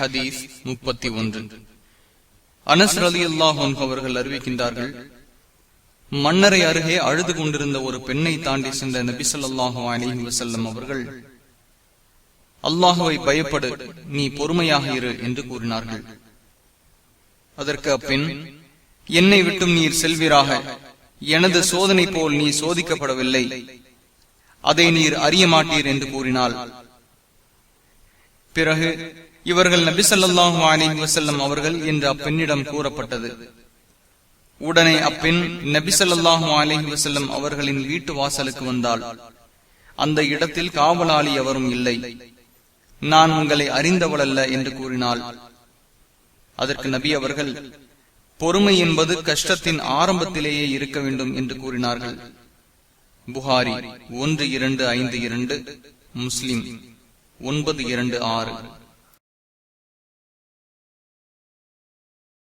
ஹதீஸ் 31. அனஸ் ரலியல்லாஹு அன்ஹு அவர்கள் அறிவிக்கின்றார்கள், மன்னரை அருகே அழுது கொண்டிருந்த ஒரு பெண்ணை தாண்டி சென்ற நபி ஸல்லல்லாஹு அலைஹி வஸல்லம் அவர்கள், அல்லாஹுவை பயப்படு, நீ பொறுமையாக இரு என்று கூறினார்கள். அதற்கு அப்பெண், என்னை விட்டும் நீர் செல்வீராக, எனது சோதனை போல் நீ சோதிக்கப்படவில்லை, அதை நீர் அறிய மாட்டீர் என்று கூறினாள். பிறகு இவர்கள் நபி ஸல்லல்லாஹு அலைஹி வஸல்லம் அவர்கள் என்று அப்பெண்ணிடம் கூறப்பட்டது. உடனே அப்பெண் நபி ஸல்லல்லாஹு அலைஹி வஸல்லம் அவர்களின் வீட்டு வாசலுக்கு வந்தாள். அந்த இடத்தில் காவலாளி எவரும் இல்லை. நான் உங்களை அறிந்தவள் அல்ல என்று கூறினாள். அதற்கு நபி அவர்கள், பொறுமை என்பது கஷ்டத்தின் ஆரம்பத்திலேயே இருக்க வேண்டும் என்று கூறினார்கள். புகாரி 1252, முஸ்லிம் 926.